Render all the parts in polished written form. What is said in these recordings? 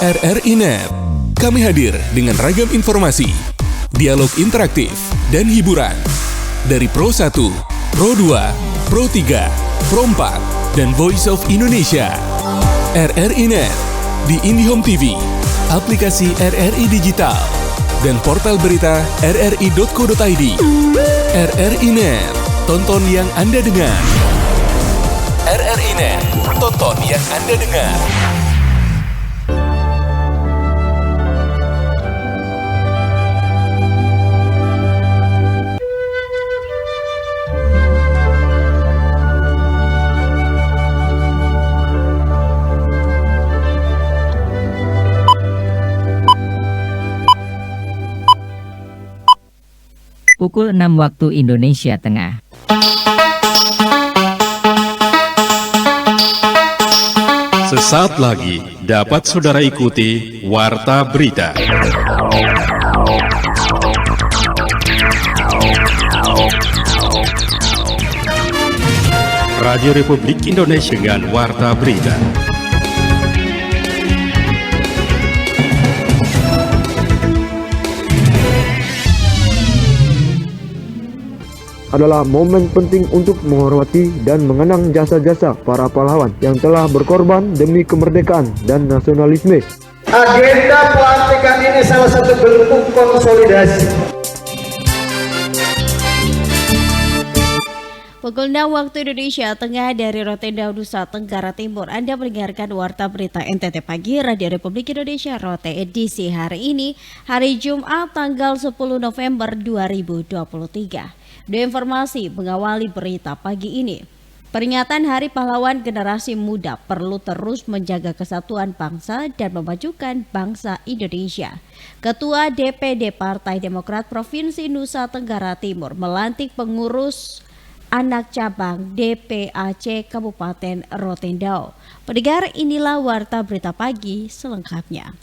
RRI Net. Kami hadir dengan ragam informasi, dialog interaktif, dan hiburan. Dari Pro 1, Pro 2, Pro 3, Pro 4, dan Voice of Indonesia. RRI Net di IndiHome TV, aplikasi RRI Digital, dan portal berita rri.co.id. RRI Net, tonton yang Anda dengar. RRI Net, tonton yang Anda dengar. Pukul 6 waktu Indonesia Tengah. Sesaat lagi dapat saudara ikuti Warta Berita. Radio Republik Indonesia dengan Warta Berita. Adalah momen penting untuk menghormati dan mengenang jasa-jasa para pahlawan yang telah berkorban demi kemerdekaan dan nasionalisme. Agenda pelantikan ini salah satu bentuk konsolidasi. Pukul 6 waktu Indonesia Tengah dari Rotendao, Nusa Tenggara Timur. Anda mendengarkan Warta Berita NTT Pagi Radio Republik Indonesia Rote edisi hari ini, hari Jumat tanggal 10 November 2023. Dua informasi mengawali berita pagi ini. Peringatan Hari Pahlawan Generasi Muda perlu terus menjaga kesatuan bangsa dan memajukan bangsa Indonesia. Ketua DPD Partai Demokrat Provinsi Nusa Tenggara Timur melantik pengurus anak cabang DPAC Kabupaten Rotendao. Pendengar, inilah Warta Berita Pagi selengkapnya.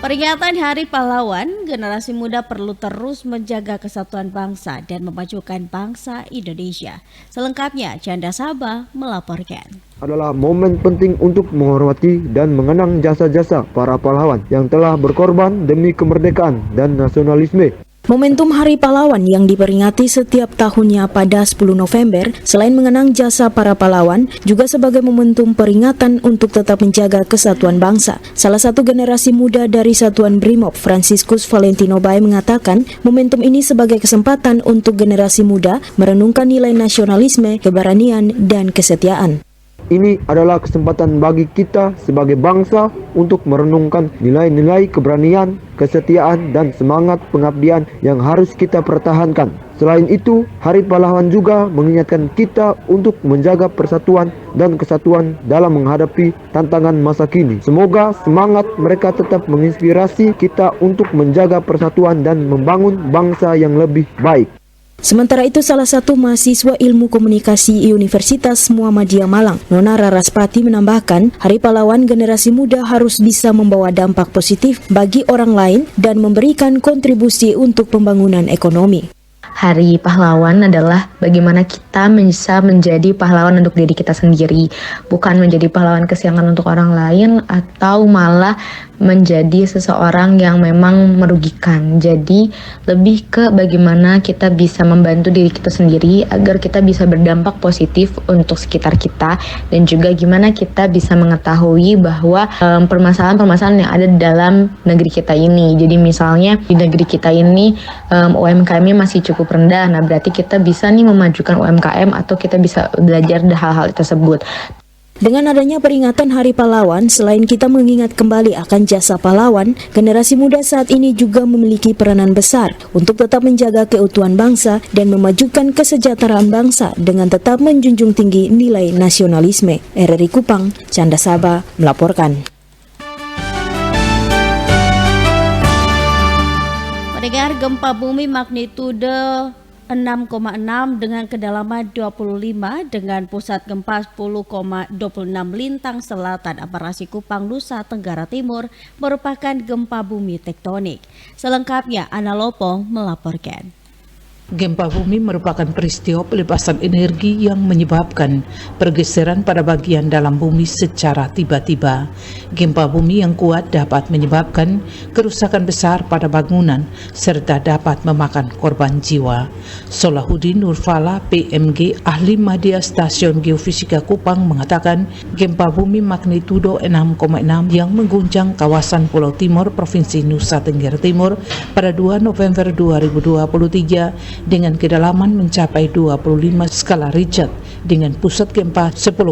Peringatan Hari Pahlawan, generasi muda perlu terus menjaga kesatuan bangsa dan memajukan bangsa Indonesia. Selengkapnya, Canda Sabah melaporkan. Adalah momen penting untuk menghormati dan mengenang jasa-jasa para pahlawan yang telah berkorban demi kemerdekaan dan nasionalisme. Momentum Hari Pahlawan yang diperingati setiap tahunnya pada 10 November, selain mengenang jasa para pahlawan, juga sebagai momentum peringatan untuk tetap menjaga kesatuan bangsa. Salah satu generasi muda dari Satuan Brimob, Franciscus Valentino Bay, mengatakan momentum ini sebagai kesempatan untuk generasi muda merenungkan nilai nasionalisme, keberanian, dan kesetiaan. Ini adalah kesempatan bagi kita sebagai bangsa untuk merenungkan nilai-nilai keberanian, kesetiaan, dan semangat pengabdian yang harus kita pertahankan. Selain itu, Hari Pahlawan juga mengingatkan kita untuk menjaga persatuan dan kesatuan dalam menghadapi tantangan masa kini. Semoga semangat mereka tetap menginspirasi kita untuk menjaga persatuan dan membangun bangsa yang lebih baik. Sementara itu, salah satu mahasiswa Ilmu Komunikasi Universitas Muhammadiyah Malang, Nona Raraspati, menambahkan, Hari Pahlawan generasi muda harus bisa membawa dampak positif bagi orang lain dan memberikan kontribusi untuk pembangunan ekonomi. Hari Pahlawan adalah bagaimana kita bisa menjadi pahlawan untuk diri kita sendiri, bukan menjadi pahlawan kesiangan untuk orang lain atau malah menjadi seseorang yang memang merugikan. Jadi lebih ke bagaimana kita bisa membantu diri kita sendiri agar kita bisa berdampak positif untuk sekitar kita, dan juga gimana kita bisa mengetahui bahwa permasalahan-permasalahan yang ada dalam negeri kita ini. Jadi misalnya di negeri kita ini UMKM-nya masih cukup rendah, nah berarti kita bisa nih memajukan UMKM atau kita bisa belajar hal-hal tersebut. Dengan adanya peringatan Hari Pahlawan, selain kita mengingat kembali akan jasa pahlawan, generasi muda saat ini juga memiliki peranan besar untuk tetap menjaga keutuhan bangsa dan memajukan kesejahteraan bangsa dengan tetap menjunjung tinggi nilai nasionalisme. RRI Kupang, Canda Sabah melaporkan. Pendengar, gempa bumi magnitudo 6,6 dengan kedalaman 25 dengan pusat gempa 10,26 lintang selatan Amparasi Kupang, Nusa Tenggara Timur merupakan gempa bumi tektonik. Selengkapnya Ana Lopong melaporkan. Gempa bumi merupakan peristiwa pelepasan energi yang menyebabkan pergeseran pada bagian dalam bumi secara tiba-tiba. Gempa bumi yang kuat dapat menyebabkan kerusakan besar pada bangunan serta dapat memakan korban jiwa. Solahuddin Nurfala, PMG, ahli media Stasiun Geofisika Kupang mengatakan gempa bumi magnitudo 6,6 yang mengguncang kawasan Pulau Timur, Provinsi Nusa Tenggara Timur pada 2 November 2023 dengan kedalaman mencapai 25 skala Richter dengan pusat gempa 10,26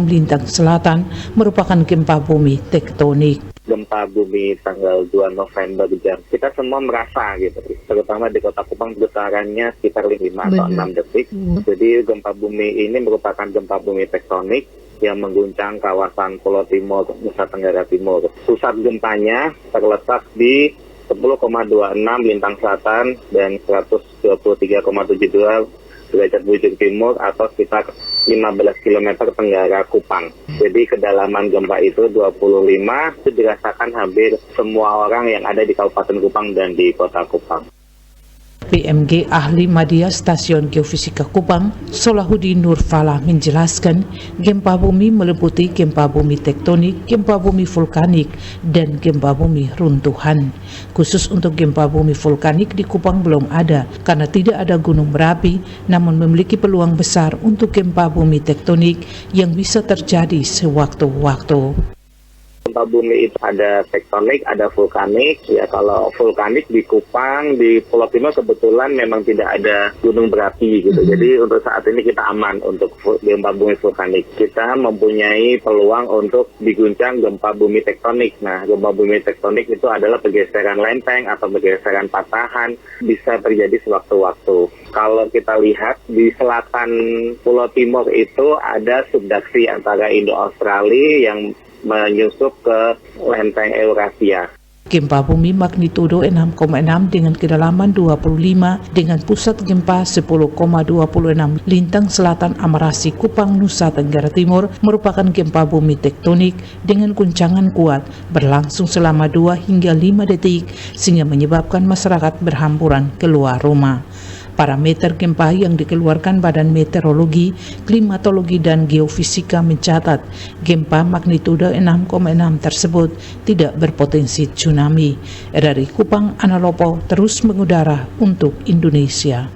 lintang selatan merupakan gempa bumi tektonik. Gempa bumi tanggal 2 November kita semua merasa gitu, terutama di Kota Kupang getarannya sekitar 5 atau 6 detik. Jadi gempa bumi ini merupakan gempa bumi tektonik yang mengguncang kawasan Pulau Timur, Nusa Tenggara Timur. Pusat gempanya terletak di 10,26 lintang selatan dan 123,72 derajat bujur timur atau sekitar 15 km tenggara Kupang. Jadi kedalaman gempa itu 25, itu dirasakan hampir semua orang yang ada di Kabupaten Kupang dan di Kota Kupang. PMG ahli media Stasiun Geofisika Kupang, Solahuddin Nurfala menjelaskan gempa bumi meliputi gempa bumi tektonik, gempa bumi vulkanik, dan gempa bumi runtuhan. Khusus untuk gempa bumi vulkanik di Kupang belum ada karena tidak ada gunung berapi, namun memiliki peluang besar untuk gempa bumi tektonik yang bisa terjadi sewaktu-waktu. Gempa bumi itu ada tektonik, ada vulkanik. Ya kalau vulkanik di Kupang, di Pulau Timur kebetulan memang tidak ada gunung berapi gitu. Jadi untuk saat ini kita aman untuk gempa bumi vulkanik. Kita mempunyai peluang untuk diguncang gempa bumi tektonik. Nah, gempa bumi tektonik itu adalah pergeseran lempeng atau pergeseran patahan, bisa terjadi sewaktu-waktu. Kalau kita lihat di selatan Pulau Timur itu ada subduksi antara Indo-Australia yang menyusup ke lempeng Eurasia. Gempa bumi magnitudo 6,6 dengan kedalaman 25 dengan pusat gempa 10,26 lintang selatan Amarasi, Kupang, Nusa Tenggara Timur merupakan gempa bumi tektonik dengan guncangan kuat berlangsung selama 2 hingga 5 detik sehingga menyebabkan masyarakat berhamburan keluar rumah. Parameter gempa yang dikeluarkan Badan Meteorologi, Klimatologi, dan Geofisika mencatat gempa magnitudo 6,6 tersebut tidak berpotensi tsunami. Dari Kupang, Analopo terus mengudara untuk Indonesia.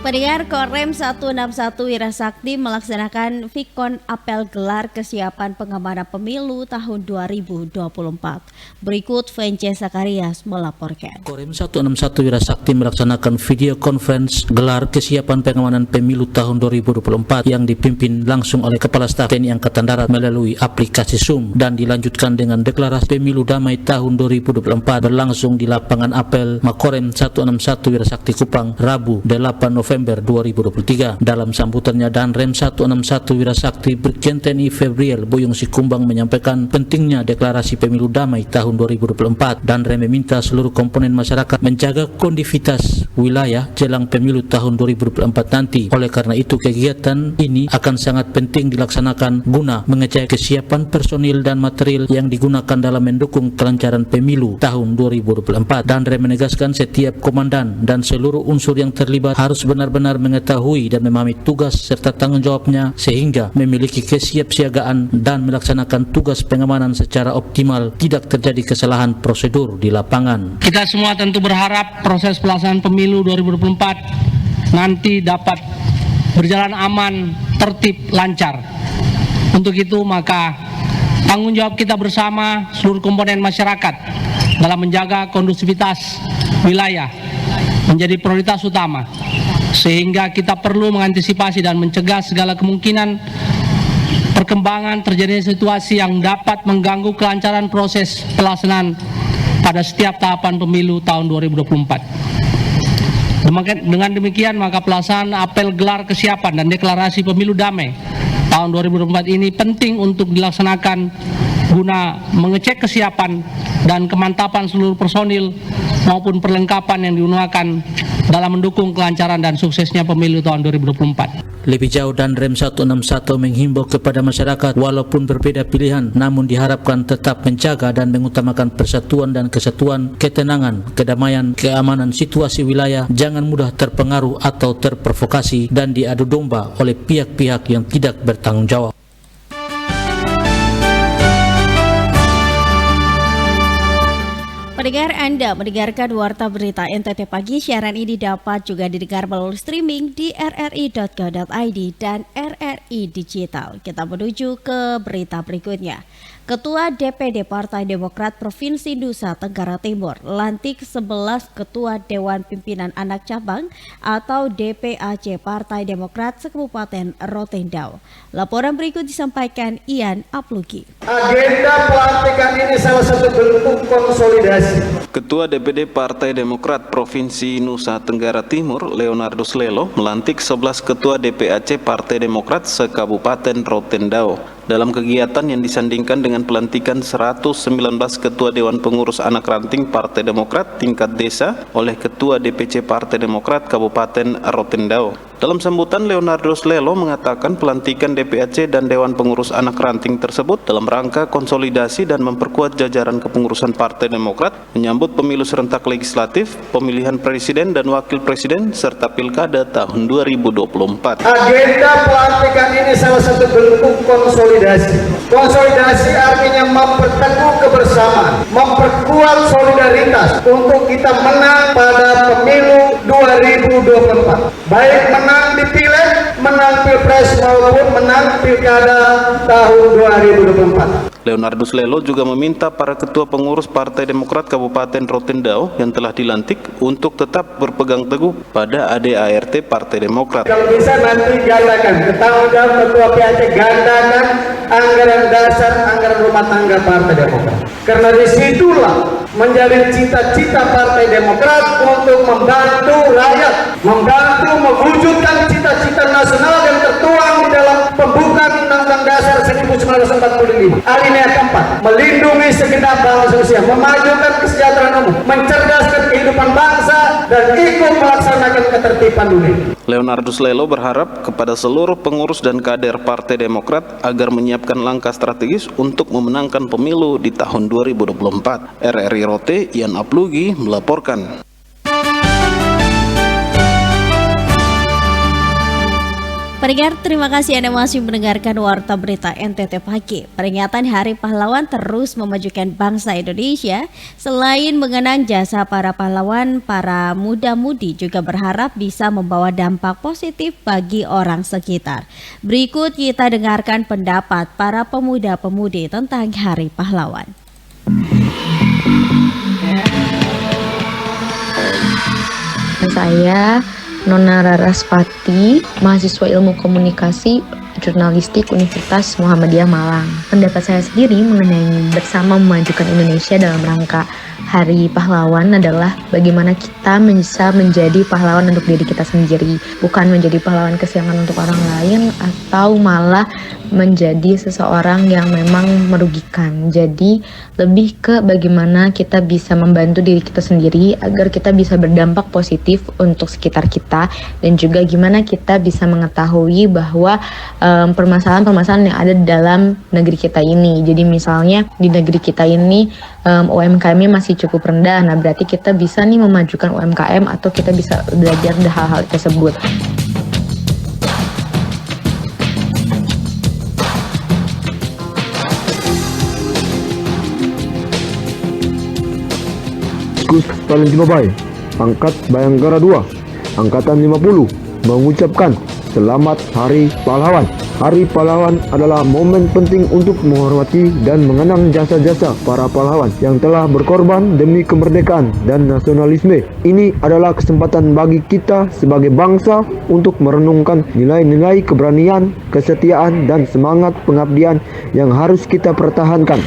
Pendengar, Korem 161 Wirasakti melaksanakan Vikon apel gelar kesiapan pengamanan pemilu tahun 2024. Berikut Vence Sakarias melaporkan. Korem 161 Wirasakti melaksanakan video conference gelar kesiapan pengamanan pemilu tahun 2024 yang dipimpin langsung oleh Kepala Staf TNI Angkatan Darat melalui aplikasi Zoom dan dilanjutkan dengan deklarasi pemilu damai tahun 2024 berlangsung di lapangan apel Makorem 161 Wirasakti Kupang Rabu 8 November 2023. Dalam sambutannya, Danrem 161 Wirasakti Brigjen TNI Febriel Boyong Sikumbang menyampaikan pentingnya deklarasi pemilu damai tahun 2024. Danrem meminta seluruh komponen masyarakat menjaga kondusivitas wilayah jelang pemilu tahun 2024 nanti. Oleh karena itu, kegiatan ini akan sangat penting dilaksanakan guna mengecek kesiapan personil dan material yang digunakan dalam mendukung kelancaran pemilu tahun 2024. Danrem menegaskan setiap komandan dan seluruh unsur yang terlibat harus benar-benar mengetahui dan memahami tugas serta tanggung jawabnya sehingga memiliki kesiapsiagaan dan melaksanakan tugas pengamanan secara optimal, tidak terjadi kesalahan prosedur di lapangan. Kita semua tentu berharap proses pelaksanaan pemilu 2024 nanti dapat berjalan aman, tertib, lancar. Untuk itu maka tanggung jawab kita bersama seluruh komponen masyarakat dalam menjaga kondusivitas wilayah menjadi prioritas utama, sehingga kita perlu mengantisipasi dan mencegah segala kemungkinan perkembangan terjadinya situasi yang dapat mengganggu kelancaran proses pelaksanaan pada setiap tahapan pemilu tahun 2024. Dengan demikian maka pelaksanaan apel gelar kesiapan dan deklarasi pemilu damai tahun 2024 ini penting untuk dilaksanakan guna mengecek kesiapan dan kemantapan seluruh personil maupun perlengkapan yang digunakan dalam mendukung kelancaran dan suksesnya pemilu tahun 2024. lebih jauh dan Rem 161 menghimbau kepada masyarakat walaupun berbeda pilihan namun diharapkan tetap menjaga dan mengutamakan persatuan dan kesatuan, ketenangan, kedamaian, keamanan situasi wilayah, jangan mudah terpengaruh atau terprovokasi dan diadu domba oleh pihak-pihak yang tidak bertanggung jawab. Pendengar, Anda mendengarkan Warta Berita NTT Pagi. Siaran ini dapat juga didengar melalui streaming di rri.co.id dan RRI Digital. Kita menuju ke berita berikutnya. Ketua DPD Partai Demokrat Provinsi Nusa Tenggara Timur lantik 11 Ketua Dewan Pimpinan Anak Cabang atau DPAC Partai Demokrat Kabupaten Rotendao. Laporan berikut disampaikan Ian Aplugi. Agenda pelantikan ini salah satu bentuk konsolidasi. Ketua DPD Partai Demokrat Provinsi Nusa Tenggara Timur, Leonardus Lelo, melantik 11 Ketua DPAC Partai Demokrat se-Kabupaten Rotendao. Dalam kegiatan yang disandingkan dengan pelantikan 119 Ketua Dewan Pengurus Anak Ranting Partai Demokrat tingkat desa oleh Ketua DPC Partai Demokrat Kabupaten Rotendao. Dalam sambutan, Leonardus Lelo mengatakan pelantikan DPAC dan Dewan Pengurus Anak Ranting tersebut dalam rangka konsolidasi dan memperkuat jajaran kepengurusan Partai Demokrat menyambut pemilu serentak legislatif, pemilihan presiden dan wakil presiden, serta pilkada tahun 2024. Agenda pelantikan ini salah satu bentuk konsolidasi. Konsolidasi artinya memperteguh kebersamaan, memperkuat solidaritas untuk kita menang pada pemilu 2024. Baik menang di pileg, menang pilpres maupun menang pilkada tahun 2024. Leonardus Lelo juga meminta para ketua pengurus Partai Demokrat Kabupaten Rotendao yang telah dilantik untuk tetap berpegang teguh pada ADART Partai Demokrat. Kalau bisa nanti gandakan, bertanggung jawab ketua PAC, gandakan anggaran dasar, anggaran rumah tangga Partai Demokrat. Karena disitulah menjadi cita-cita Partai Demokrat untuk membantu rakyat, membantu mewujudkan cita-cita nasional yang tertuang di dalam pembukaan Undang-Undang Dasar 1945. Alinea keempat, melindungi segenap bangsa Indonesia, memajukan kesejahteraan umum, mencerdaskan kehidupan bangsa, dan ikut melaksanakan ketertiban dunia. Leonardus Lelo berharap kepada seluruh pengurus dan kader Partai Demokrat agar menyiapkan langkah strategis untuk memenangkan pemilu di tahun 2024. RRI Rote, Ian Aplugi melaporkan. Pendengar, terima kasih Anda masih mendengarkan Warta Berita NTT Pagi. Peringatan Hari Pahlawan terus memajukan bangsa Indonesia. Selain mengenang jasa para pahlawan, para muda-mudi juga berharap bisa membawa dampak positif bagi orang sekitar. Berikut kita dengarkan pendapat para pemuda-pemudi tentang Hari Pahlawan. Saya Nona Raraspati, mahasiswa Ilmu Komunikasi Jurnalistik Universitas Muhammadiyah Malang. Pendapat saya sendiri mengenai bersama memajukan Indonesia dalam rangka Hari Pahlawan adalah bagaimana kita bisa menjadi pahlawan untuk diri kita sendiri, bukan menjadi pahlawan kesiangan untuk orang lain atau malah menjadi seseorang yang memang merugikan. Jadi lebih ke bagaimana kita bisa membantu diri kita sendiri agar kita bisa berdampak positif untuk sekitar kita, dan juga gimana kita bisa mengetahui bahwa permasalahan-permasalahan yang ada dalam negeri kita ini. Jadi misalnya di negeri kita ini UMKM-nya masih cukup rendah, nah berarti kita bisa nih memajukan UMKM atau kita bisa belajar hal-hal tersebut. Gus Paling Babai, Pangkat Bayangkara 2, Angkatan 50, mengucapkan Selamat Hari Pahlawan. Hari Pahlawan adalah momen penting untuk menghormati dan mengenang jasa-jasa para pahlawan yang telah berkorban demi kemerdekaan dan nasionalisme. Ini adalah kesempatan bagi kita sebagai bangsa untuk merenungkan nilai-nilai keberanian, kesetiaan, dan semangat pengabdian yang harus kita pertahankan.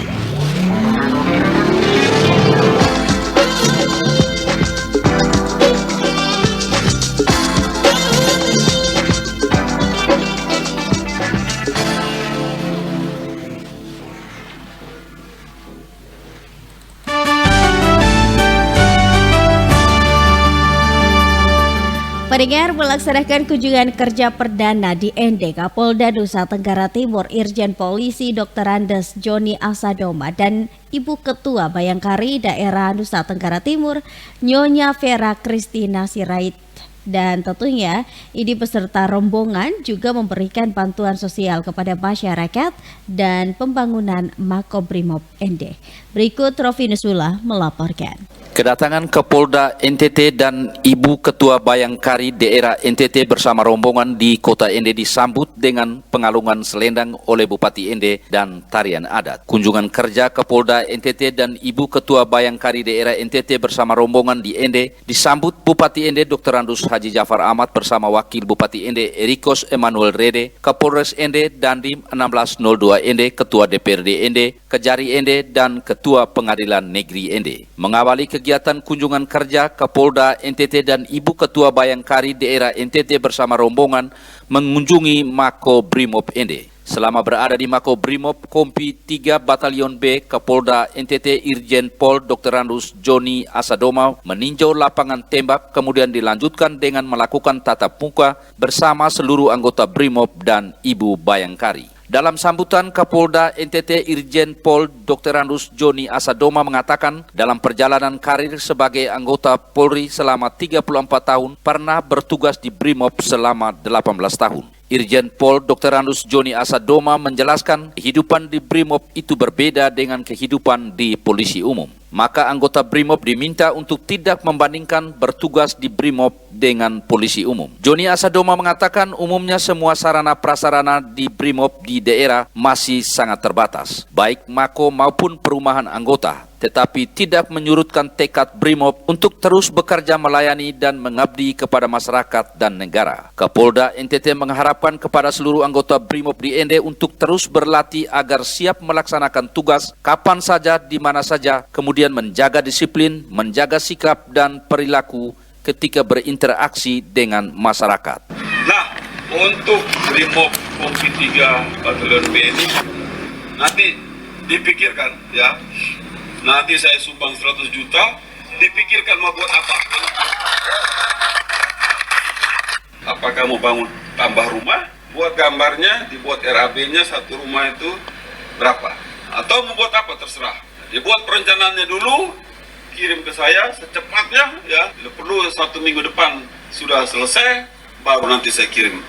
Pendengar, melaksanakan kunjungan kerja perdana di ND Kapolda Nusa Tenggara Timur, Irjen Polisi Dr. Andes Joni Asadoma dan Ibu Ketua Bayangkari Daerah Nusa Tenggara Timur, Nyonya Vera Kristina Sirait. Dan tentunya ini beserta rombongan juga memberikan bantuan sosial kepada masyarakat dan pembangunan Makobrimob ND. Berikut Rovinus Wula melaporkan. Kedatangan Kapolda NTT dan Ibu Ketua Bayangkari Daerah NTT bersama rombongan di Kota ND disambut dengan pengalungan selendang oleh Bupati ND dan tarian adat. Kunjungan kerja Kapolda NTT dan Ibu Ketua Bayangkari Daerah NTT bersama rombongan di ND disambut Bupati ND Dr. Andus Haji Jafar Ahmad bersama Wakil Bupati ND Erikos Emmanuel Rede, Kapolres ND Dandim 1602 ND, Ketua DPRD ND, Kejari ND, dan Ketua Pengadilan Negeri ND. Mengawali kegiatan kunjungan kerja, Kapolda NTT dan Ibu Ketua Bayangkari Daerah NTT bersama rombongan mengunjungi Makobrimob ND. Selama berada di Makobrimob, Kompi 3 Batalion B, Kapolda NTT Irjen Pol Dr. Andus Joni Asadoma meninjau lapangan tembak, kemudian dilanjutkan dengan melakukan tatap muka bersama seluruh anggota Brimob dan Ibu Bayangkari. Dalam sambutan, Kapolda NTT Irjen Pol Dr. Andus Joni Asadoma mengatakan dalam perjalanan karir sebagai anggota Polri selama 34 tahun pernah bertugas di Brimob selama 18 tahun. Irjen Pol Dr. Andus Joni Asadoma menjelaskan kehidupan di Brimob itu berbeda dengan kehidupan di polisi umum. Maka anggota Brimob diminta untuk tidak membandingkan bertugas di Brimob dengan polisi umum. Joni Asadoma mengatakan umumnya semua sarana prasarana di Brimob di daerah masih sangat terbatas, baik mako maupun perumahan anggota, tetapi tidak menyurutkan tekad Brimob untuk terus bekerja melayani dan mengabdi kepada masyarakat dan negara. Kapolda NTT mengharapkan kepada seluruh anggota Brimob di ND untuk terus berlatih agar siap melaksanakan tugas kapan saja, di mana saja, kemudian menjaga disiplin, menjaga sikap dan perilaku ketika berinteraksi dengan masyarakat. Nah, untuk Brimob Kompi 3 Batalion B ini nanti dipikirkan ya. Nanti saya sumbang 100 juta, dipikirkan mau buat apa? Apakah mau bangun tambah rumah? Buat gambarnya, dibuat RAB-nya satu rumah itu berapa? Atau mau buat apa? Terserah. Dibuat perencanaannya dulu, kirim ke saya secepatnya ya. Bila perlu 1 minggu depan sudah selesai, baru nanti saya kirim.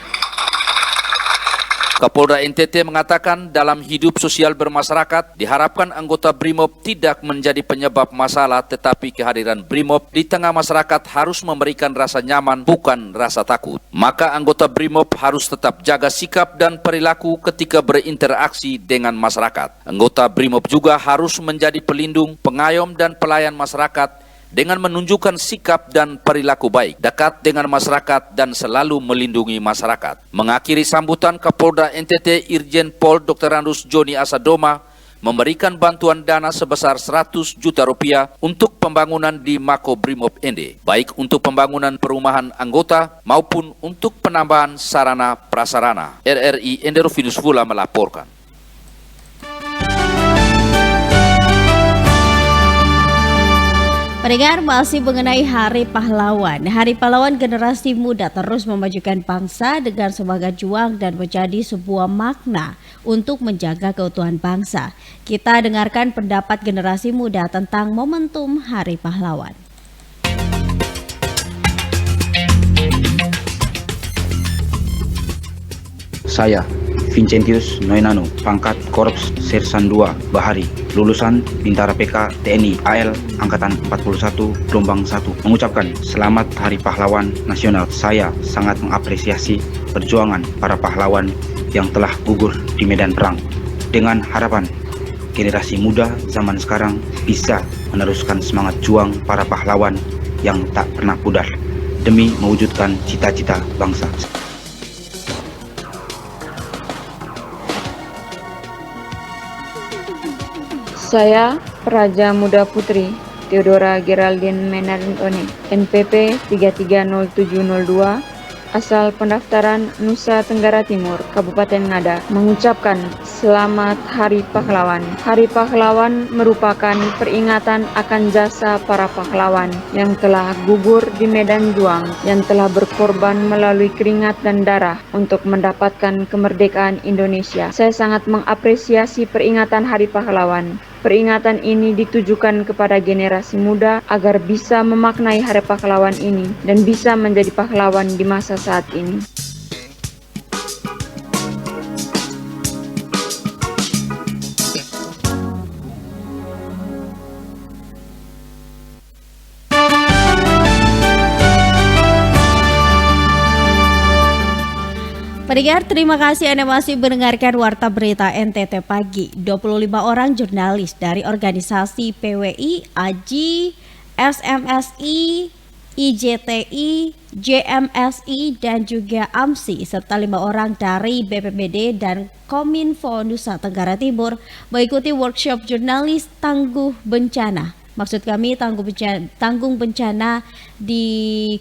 Kapolda NTT mengatakan dalam hidup sosial bermasyarakat diharapkan anggota Brimob tidak menjadi penyebab masalah, tetapi kehadiran Brimob di tengah masyarakat harus memberikan rasa nyaman, bukan rasa takut. Maka anggota Brimob harus tetap jaga sikap dan perilaku ketika berinteraksi dengan masyarakat. Anggota Brimob juga harus menjadi pelindung, pengayom dan pelayan masyarakat dengan menunjukkan sikap dan perilaku baik, dekat dengan masyarakat dan selalu melindungi masyarakat. Mengakhiri sambutan, Kapolda NTT Irjen Pol Dr. Andus Joni Asadoma memberikan bantuan dana sebesar 100 juta rupiah untuk pembangunan di Makobrimob ND, baik untuk pembangunan perumahan anggota maupun untuk penambahan sarana prasarana. RRI ND Rovinus Wula melaporkan. Pendengar, masih mengenai Hari Pahlawan. Hari Pahlawan generasi muda terus memajukan bangsa dengan semangat juang dan menjadi sebuah makna untuk menjaga keutuhan bangsa. Kita dengarkan pendapat generasi muda tentang momentum Hari Pahlawan. Saya, Vincentius Noinano, pangkat Korps Sersan 2 Bahari, lulusan Bintara PK TNI AL Angkatan 41 Gelombang 1, mengucapkan selamat Hari Pahlawan Nasional. Saya sangat mengapresiasi perjuangan para pahlawan yang telah gugur di medan perang. Dengan harapan generasi muda zaman sekarang bisa meneruskan semangat juang para pahlawan yang tak pernah pudar demi mewujudkan cita-cita bangsa. Saya, Praja Muda Putri, Theodora Geraldine Menarintone, NPP 330702, asal pendaftaran Nusa Tenggara Timur, Kabupaten Ngada, mengucapkan Selamat Hari Pahlawan. Hari Pahlawan merupakan peringatan akan jasa para pahlawan yang telah gugur di medan juang, yang telah berkorban melalui keringat dan darah untuk mendapatkan kemerdekaan Indonesia. Saya sangat mengapresiasi peringatan Hari Pahlawan. Peringatan ini ditujukan kepada generasi muda agar bisa memaknai Hari Pahlawan ini dan bisa menjadi pahlawan di masa saat ini. Pendengar, terima kasih Anda masih mendengarkan Warta Berita NTT Pagi. 25 orang jurnalis dari organisasi PWI, AJI, SMSI, IJTI, JMSI, dan juga AMSI, serta 5 orang dari BPBD dan Kominfo Nusa Tenggara Timur mengikuti workshop jurnalis tangguh bencana. Maksud kami tanggung bencana di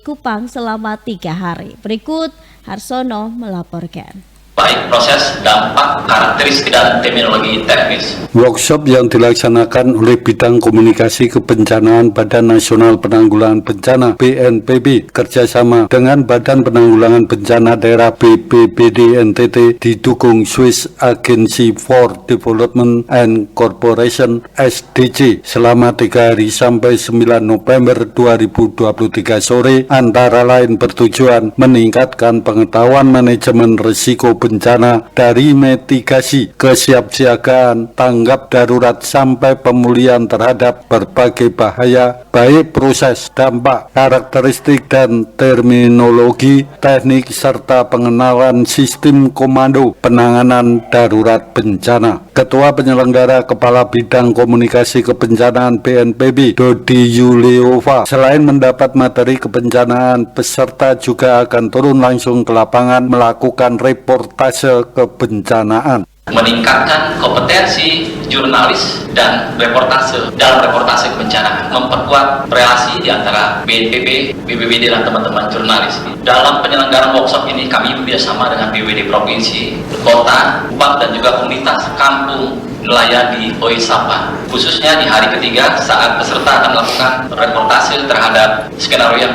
Kupang selama 3 hari. Berikut Harsono melaporkan. Baik proses, dampak, karakteristik, dan terminologi teknis. Workshop yang dilaksanakan oleh Bidang Komunikasi Kebencanaan Badan Nasional Penanggulangan Bencana BNPB kerjasama dengan Badan Penanggulangan Bencana Daerah BPBD NTT didukung Swiss Agency for Development and Corporation SDC selama 3 hari sampai 9 November 2023 sore, antara lain bertujuan meningkatkan pengetahuan manajemen risiko bencana dari mitigasi, kesiapsiagaan, tanggap darurat sampai pemulihan terhadap berbagai bahaya, baik proses, dampak, karakteristik, dan terminologi, teknik, serta pengenalan sistem komando penanganan darurat bencana. Ketua Penyelenggara Kepala Bidang Komunikasi Kebencanaan BNPB, Dodi Yuliova, selain mendapat materi kebencanaan, peserta juga akan turun langsung ke lapangan melakukan reportase kebencanaan. Meningkatkan kompetensi jurnalis dan reportase dalam reportase kebencanaan, memperkuat relasi di antara BNPB, BPBD, dan teman-teman jurnalis. Dalam penyelenggaraan workshop ini kami bekerjasama dengan BPBD Provinsi, Kota, Kupang, dan juga komunitas kampung nelayan di Oisapa. Khususnya di hari ketiga saat peserta akan melakukan reportase terhadap skenario yang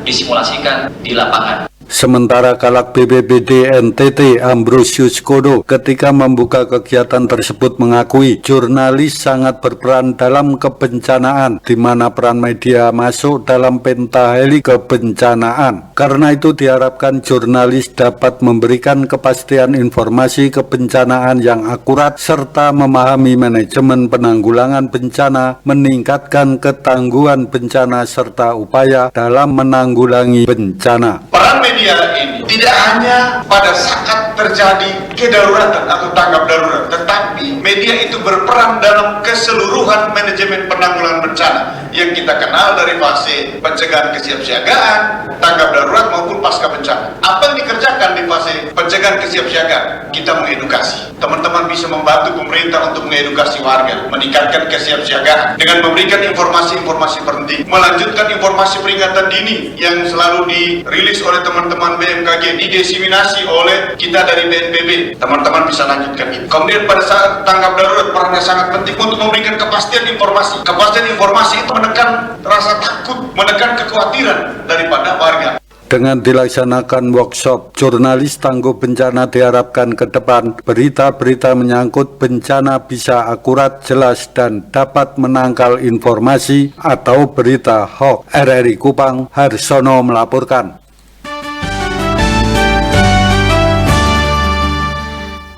disimulasikan di lapangan. Sementara Kalak BPBD NTT Ambrosius Kodo ketika membuka kegiatan tersebut mengakui jurnalis sangat berperan dalam kebencanaan, di mana peran media masuk dalam pentaheli kebencanaan. Karena itu diharapkan jurnalis dapat memberikan kepastian informasi kebencanaan yang akurat serta memahami manajemen penanggulangan bencana, meningkatkan ketangguhan bencana serta upaya dalam menanggulangi bencana. Peran media ini tidak hanya pada saat terjadi kedaruratan atau tanggap darurat, tetapi media itu berperan dalam keseluruhan manajemen penanggulangan bencana yang kita kenal dari fase pencegahan kesiapsiagaan, tanggap darurat maupun pasca bencana. Apa yang dikerjakan di fase pencegahan kesiapsiagaan? Kita mengedukasi. Teman-teman bisa membantu pemerintah untuk mengedukasi warga, meningkatkan kesiapsiagaan dengan memberikan informasi-informasi penting, melanjutkan informasi peringatan dini yang selalu dirilis oleh teman-teman BMKG, didiseminasi oleh kita dari BNPB. Teman-teman bisa lanjutkan itu. Kemudian pada saat tanggap darurat perannya sangat penting untuk memberikan kepastian informasi. Kepastian informasi itu menekan rasa takut, menekan kekhawatiran daripada warga. Dengan dilaksanakan workshop, jurnalis tangguh bencana diharapkan ke depan berita-berita menyangkut bencana bisa akurat, jelas, dan dapat menangkal informasi atau berita hoax. RRI Kupang, Harsono melaporkan.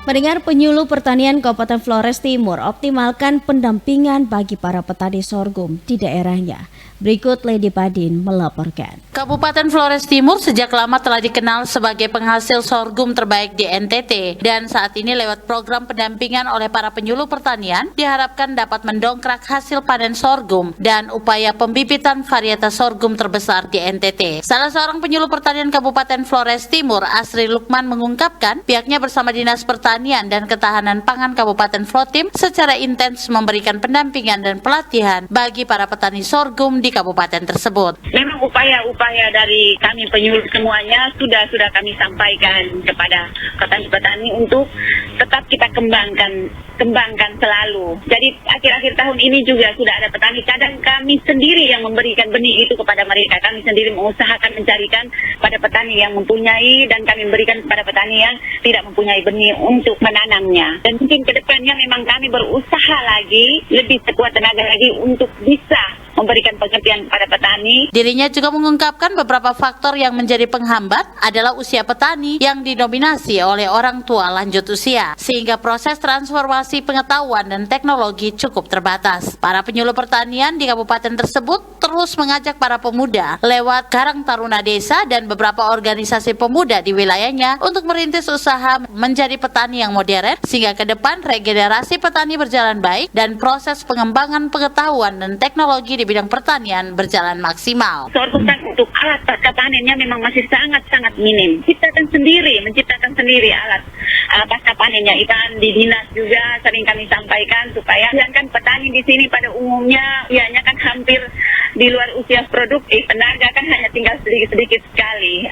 Mendengar Penyuluh Pertanian Kabupaten Flores Timur optimalkan pendampingan bagi para petani sorghum di daerahnya. Berikut Lady Padin melaporkan. Kabupaten Flores Timur sejak lama telah dikenal sebagai penghasil sorghum terbaik di NTT, dan saat ini lewat program pendampingan oleh para penyuluh pertanian diharapkan dapat mendongkrak hasil panen sorghum dan upaya pembibitan varietas sorghum terbesar di NTT. Salah seorang penyuluh pertanian Kabupaten Flores Timur, Asri Lukman, mengungkapkan pihaknya bersama Dinas Pertanian dan Ketahanan Pangan Kabupaten Flotim secara intens memberikan pendampingan dan pelatihan bagi para petani sorghum di kabupaten tersebut. Memang upaya-upaya dari kami penyuluh semuanya sudah kami sampaikan kepada petani-petani untuk tetap kita kembangkan selalu. Jadi akhir-akhir tahun ini juga sudah ada petani, kadang kami sendiri yang memberikan benih itu kepada mereka. Kami sendiri mengusahakan mencarikan pada petani yang mempunyai dan kami memberikan kepada petani yang tidak mempunyai benih untuk menanamnya. Dan mungkin ke depannya memang kami berusaha lagi, lebih sekuat tenaga lagi untuk bisa memberikan pengertian kepada petani. Dirinya juga mengungkapkan beberapa faktor yang menjadi penghambat adalah usia petani yang didominasi oleh orang tua lanjut usia, sehingga proses transformasi pengetahuan dan teknologi cukup terbatas. Para penyuluh pertanian di kabupaten tersebut terus mengajak para pemuda lewat Karang Taruna Desa dan beberapa organisasi pemuda di wilayahnya untuk merintis usaha menjadi petani yang modern, sehingga ke depan regenerasi petani berjalan baik dan proses pengembangan pengetahuan dan teknologi di bidang pertanian berjalan maksimal. Sorghum untuk alat pasca panennya memang masih sangat minim. Menciptakan sendiri alat pasca panennya. Ikan di dinas juga sering kami sampaikan supaya kan petani di sini pada umumnya usianya kan hampir di luar usia produktif, tenaga kan hanya tinggal sedikit sekali.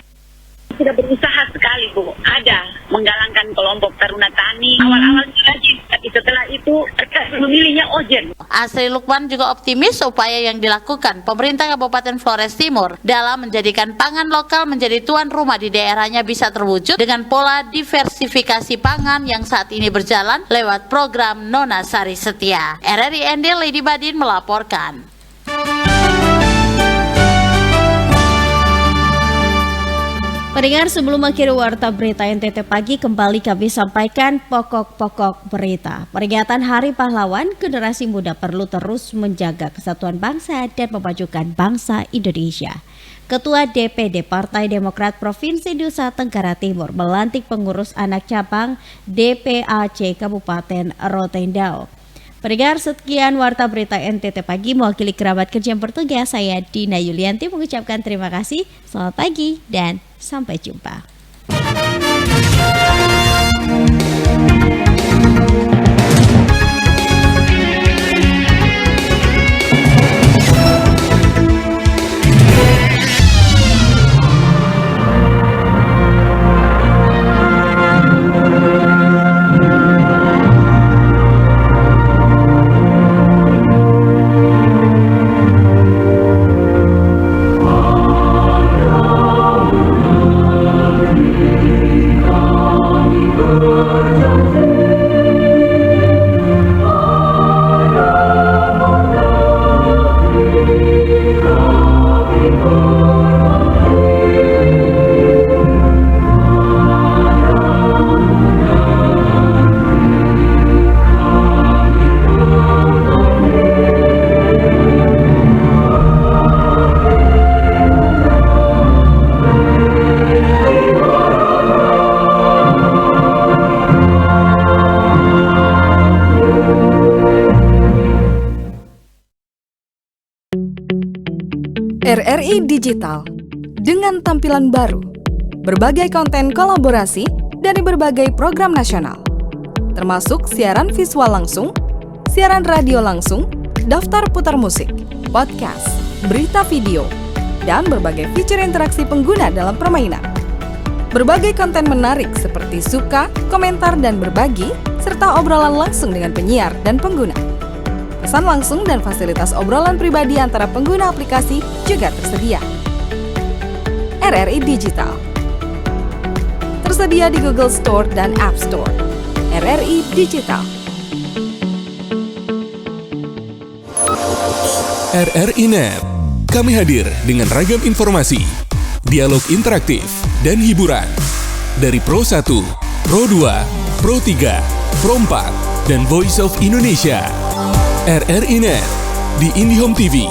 Sudah berusaha sekali Bu, ada menggalangkan kelompok taruna tani awal-awalnya rajin, tapi setelah itu memilihnya ojen. Asri Lukman juga optimis upaya yang dilakukan pemerintah Kabupaten Flores Timur dalam menjadikan pangan lokal menjadi tuan rumah di daerahnya bisa terwujud dengan pola diversifikasi pangan yang saat ini berjalan lewat program Nona Sari Setia. RRI ND Lady Badin melaporkan. Pendengar, sebelum akhir warta berita NTT pagi, kembali kami sampaikan pokok-pokok berita. Peringatan Hari Pahlawan, generasi muda perlu terus menjaga kesatuan bangsa dan memajukan bangsa Indonesia. Ketua DPD Partai Demokrat Provinsi Nusa Tenggara Timur melantik pengurus anak cabang DPAC Kabupaten Rotendao. Pendengar, sekian warta berita NTT pagi, mewakili kerabat kerja yang bertugas, saya Dina Yulianti mengucapkan terima kasih, selamat pagi dan sampai jumpa. RRI Digital dengan tampilan baru, berbagai konten kolaborasi dari berbagai program nasional, termasuk siaran visual langsung, siaran radio langsung, daftar putar musik, podcast, berita video, dan berbagai fitur interaksi pengguna dalam permainan. Berbagai konten menarik seperti suka, komentar, dan berbagi, serta obrolan langsung dengan penyiar dan pengguna. Pesan langsung dan fasilitas obrolan pribadi antara pengguna aplikasi juga tersedia. RRI Digital tersedia di Google Store dan App Store. RRI Digital. RRI Net. Kami hadir dengan ragam informasi, dialog interaktif, dan hiburan. Dari Pro 1, Pro 2, Pro 3, Pro 4, dan Voice of Indonesia. RRI Net di IndiHome TV,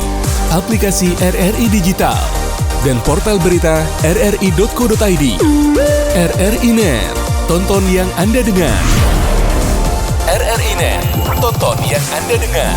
aplikasi RRI Digital, dan portal berita rri.co.id. RRI Net, tonton yang Anda dengar. RRI Net, tonton yang Anda dengar.